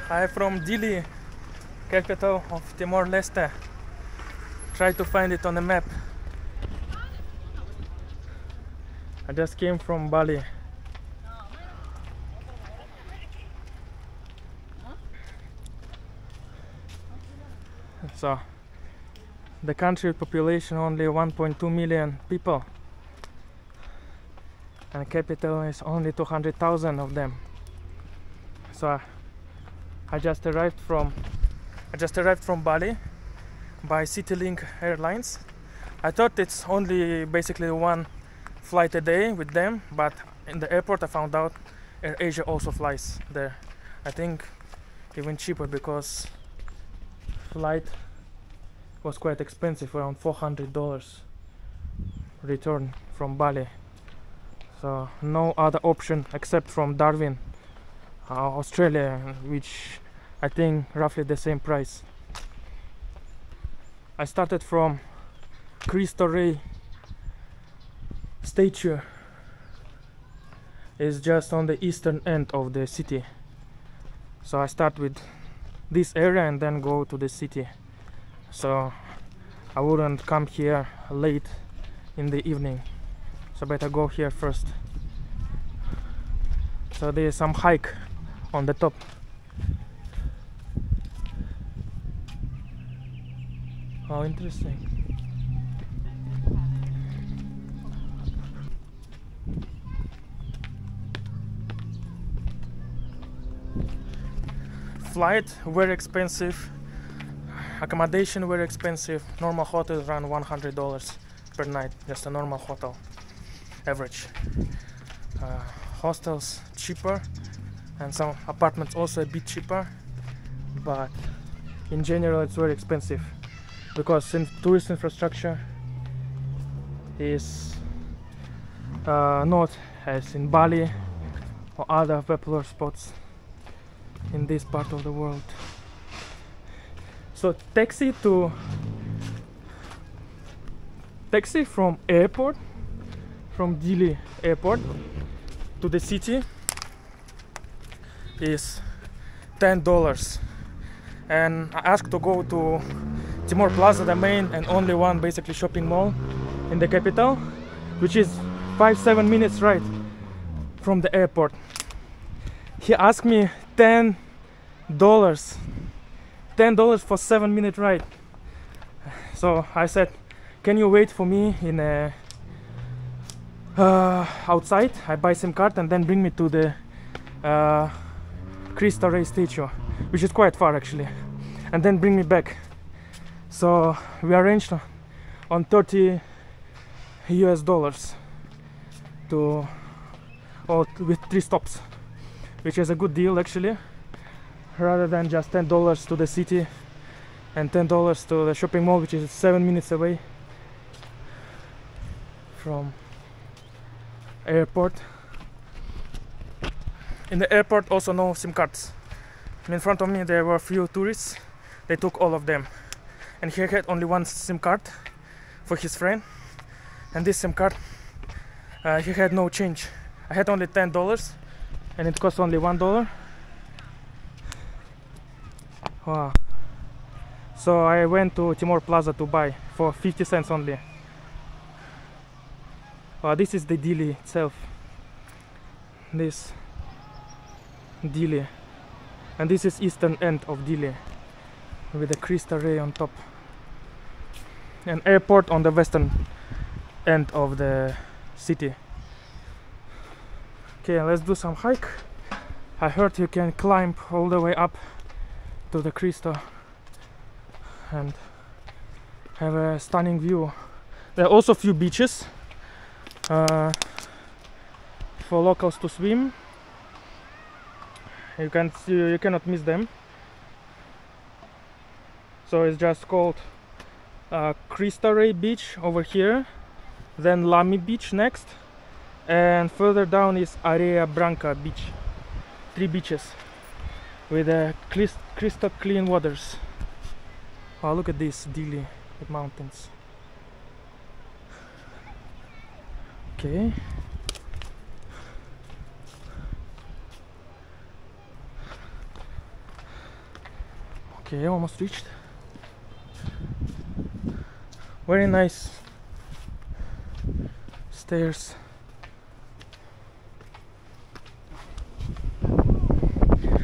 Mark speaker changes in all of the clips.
Speaker 1: I'm from Dili, capital of Timor-Leste. Try to find it on the map. I just came from Bali. So, the country population only 1.2 million people, and capital is only 200,000 of them. So I just arrived from Bali by CityLink Airlines. I thought it's only basically one flight a day with them, but in the airport I found out AirAsia also flies there. I think even cheaper because flight was quite expensive, around $400 return from Bali. So no other option except from Darwin, Australia, which I think roughly the same price. I started from Cristo Rei statue. It's just on the eastern end of the city. So I start with this area and then go to the city. So I wouldn't come here late in the evening. So better go here first. So there is some hike on the top. Oh, interesting. Flight very expensive, accommodation very expensive. Normal hotel around $100 per night, just a normal hotel average. Hostels cheaper, and some apartments also a bit cheaper, but in general it's very expensive because tourist infrastructure is not as in Bali or other popular spots in this part of the world. So taxi from airport, from Dili airport to the city is $10, and I asked to go to Timor Plaza, the main and only one basically shopping mall in the capital, which is 5-7 minutes ride from the airport. He asked me $10 for 7-minute ride. So I said, can you wait for me in a outside? I buy SIM card and then bring me to the Cristo Rei statue, which is quite far actually, and then bring me back. So we arranged on $30 to with 3 stops, which is a good deal actually, rather than just $10 to the city and $10 to the shopping mall, which is 7 minutes away from airport. In the airport also no SIM cards. In front of me there were a few tourists, they took all of them, and he had only one SIM card for his friend, and this SIM card he had no change. I had only $10 and it cost only $1. Wow. So I went to Timor Plaza to buy for 50 cents only. This is the Dili itself. This Dili, and this is eastern end of Dili with the Cristo Rei on top, and airport on the western end of the city. Okay, let's do some hike. I heard you can climb all the way up to the Cristo and have a stunning view. There are also a few beaches for locals to swim. You cannot miss them. So it's just called Cristo Rei Beach over here, then Lami Beach next, and further down is Area Branca Beach. 3 beaches with crystal clean waters. Oh, look at this Dili with mountains. Okay. Okay, almost reached. Very nice stairs.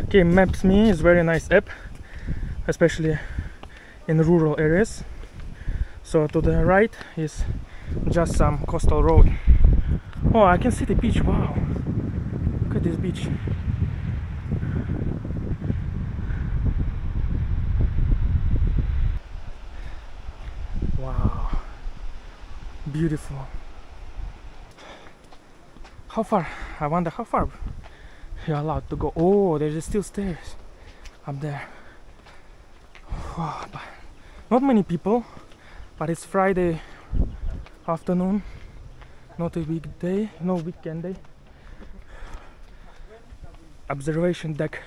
Speaker 1: Okay, Maps.me is very nice app, especially in rural areas. So to the right is just some coastal road. Oh, I can see the beach. Wow, look at this beach. Wow, beautiful. How far? I wonder how far you're allowed to go. Oh, there's still stairs up there. Wow, not many people, but it's Friday afternoon, not a weekday, no weekend day. Observation deck.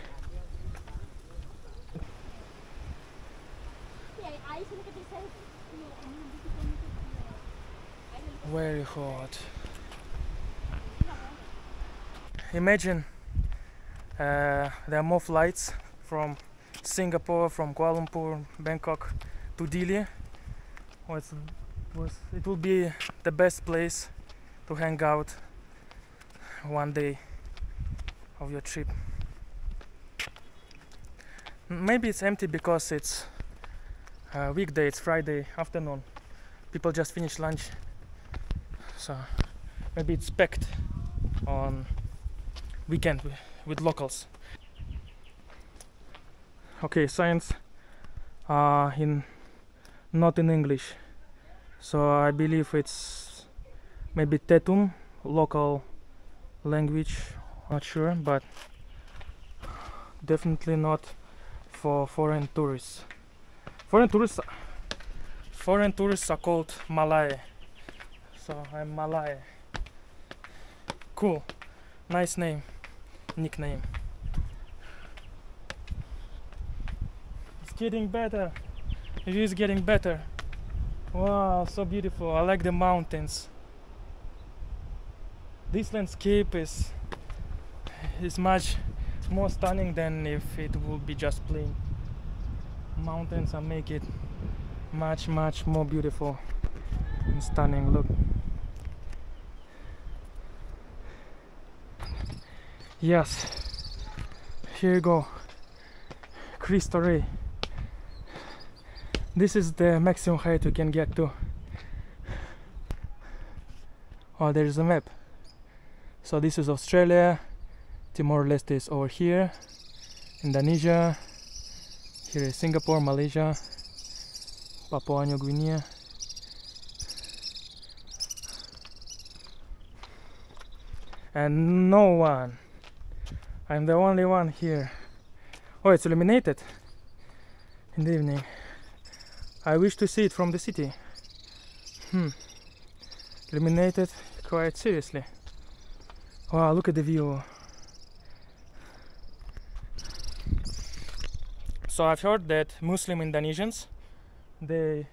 Speaker 1: Very hot. Imagine there are more flights from Singapore, from Kuala Lumpur, Bangkok to Dili. It will be the best place to hang out one day of your trip. Maybe it's empty because it's a weekday, it's Friday afternoon. People just finished lunch, so maybe it's packed on weekend with locals. Okay, signs not in English, so I believe it's maybe Tetum, local language, not sure, but definitely not for foreign tourists. Foreign tourists are called Malay, so I'm Malay. Cool, nice name, nickname. It's getting better. It is getting better. Wow, so beautiful. I like the mountains. This landscape is much more stunning than if it would be just plain. Mountains and make it much more beautiful and stunning. Look. Yes, here you go, Cristo Rei. This is the maximum height you can get to. Oh, there's a map. So this is Australia, Timor-Leste is over here, Indonesia, here is Singapore, Malaysia, Papua New Guinea. And no one. I'm the only one here. Oh, it's illuminated in the evening. I wish to see it from the city. Illuminated quite seriously. Wow, look at the view. So I've heard that Muslim Indonesians, they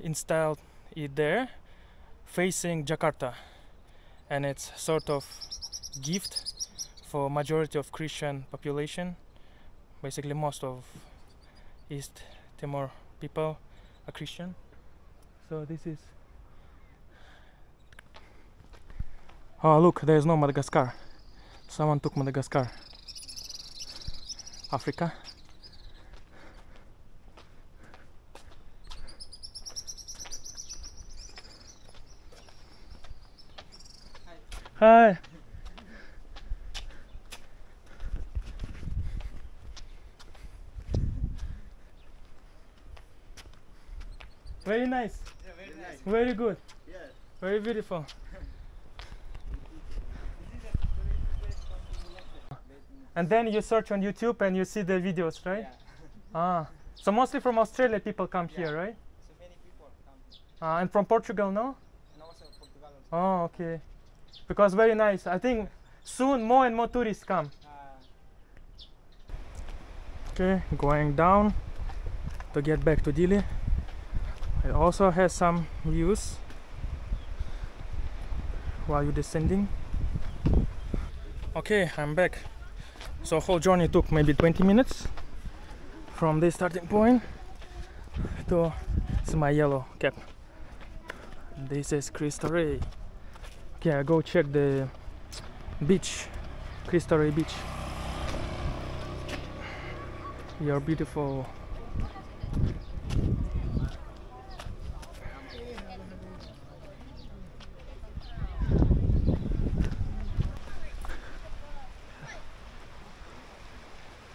Speaker 1: installed it there facing Jakarta, and it's sort of gift for majority of Christian population. Basically most of East Timor people are Christian. So this is... Oh look, there is no Madagascar. Someone took Madagascar. Africa. Hi. Very nice.
Speaker 2: Yeah, very nice.
Speaker 1: Very good.
Speaker 2: Yeah.
Speaker 1: Very beautiful. And then you search on YouTube and you see the videos, right?
Speaker 2: Yeah.
Speaker 1: So mostly from Australia people come here, right?
Speaker 2: So many people come.
Speaker 1: And from Portugal, no?
Speaker 2: And also Portugal also.
Speaker 1: Oh, okay. Because very nice. I think soon more and more tourists come. Okay, going down to get back to Dili. It also has some views while you're descending. Okay, I'm back. So whole journey took maybe 20 minutes. from this starting point to my yellow cap. This is Cristo Rei. Okay, I go check the beach, Cristo Rei beach. You're beautiful.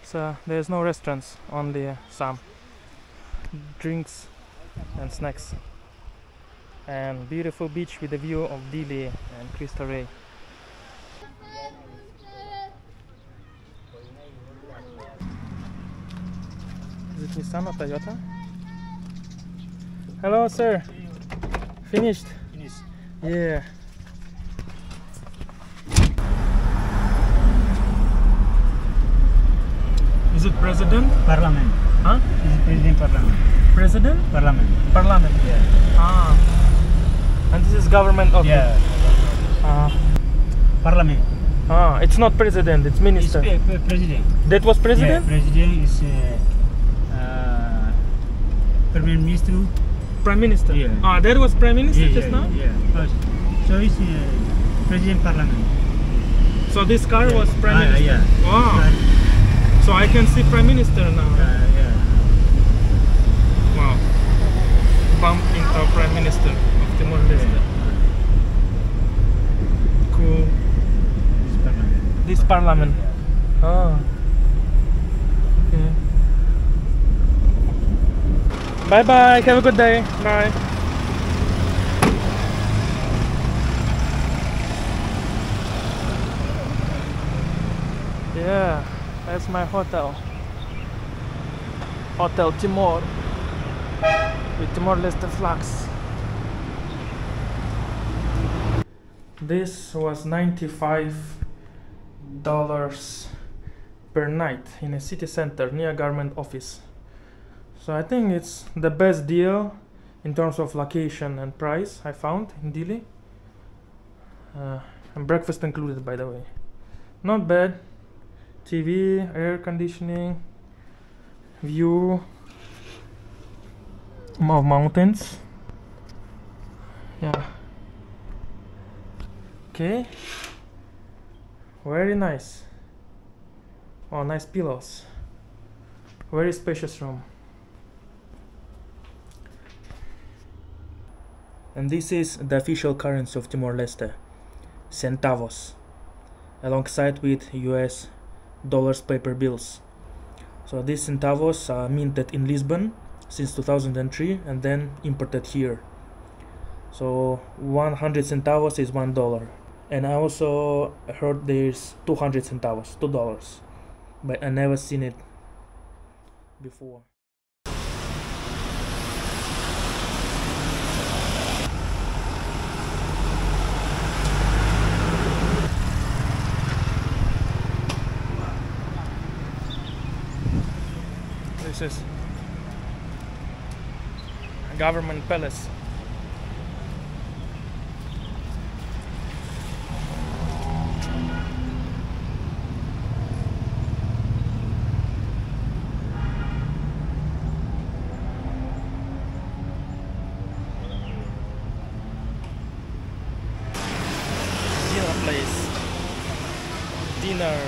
Speaker 1: So there's no restaurants, only some drinks and snacks, and beautiful beach with a view of Dili and Cristo Rei. Is it Nissan or Toyota? Hello, sir. Finished?
Speaker 2: Finish.
Speaker 1: Yeah. Is it president?
Speaker 2: Parliament.
Speaker 1: Huh?
Speaker 2: This is President Parliament.
Speaker 1: President?
Speaker 2: Parliament.
Speaker 1: Parliament.
Speaker 2: Yeah.
Speaker 1: Ah. And this is government office.
Speaker 2: Yeah.
Speaker 1: Parliament. Ah, it's not president, it's minister.
Speaker 2: It's president.
Speaker 1: That was president?
Speaker 2: Yeah, president is Prime Minister.
Speaker 1: Prime Minister?
Speaker 2: Yeah.
Speaker 1: Ah, that was Prime Minister
Speaker 2: Yeah,
Speaker 1: just now?
Speaker 2: Yeah. So it's President Parliament.
Speaker 1: So this car was Prime Minister?
Speaker 2: Yeah.
Speaker 1: Wow. So I can see Prime Minister now.
Speaker 2: Yeah.
Speaker 1: Wow. Bump into Prime Minister of Timor-Leste. Cool. This parliament. Ah. Okay. Bye bye. Have a good day. Bye. Yeah, that's my hotel. Hotel Timor with Timor-Leste flags. This was $95 per night in a city center near government office. So I think it's the best deal in terms of location and price I found in Dili. And breakfast included, by the way. Not bad. TV, air conditioning, view of mountains. Yeah. Okay. Very nice. Oh, nice pillows. Very spacious room. And this is the official currency of Timor-Leste, centavos, alongside with US dollars paper bills. So these centavos are minted in Lisbon since 2003 and then imported here. So 100 centavos is $1. And I also heard there's 200 centavos, $2, but I never seen it before. This is a government palace. Place. Dinner.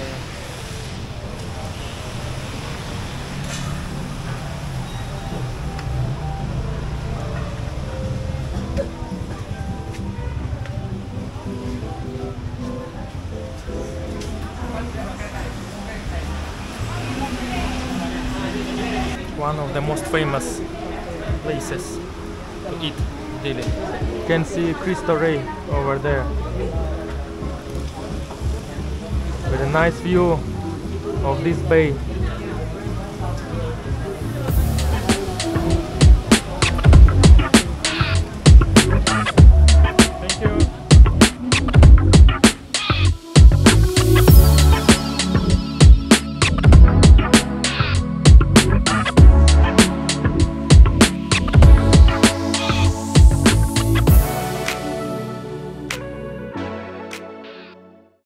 Speaker 1: One of the most famous places to eat in Dili. You can see Cristo Rei over there, with a nice view of this bay.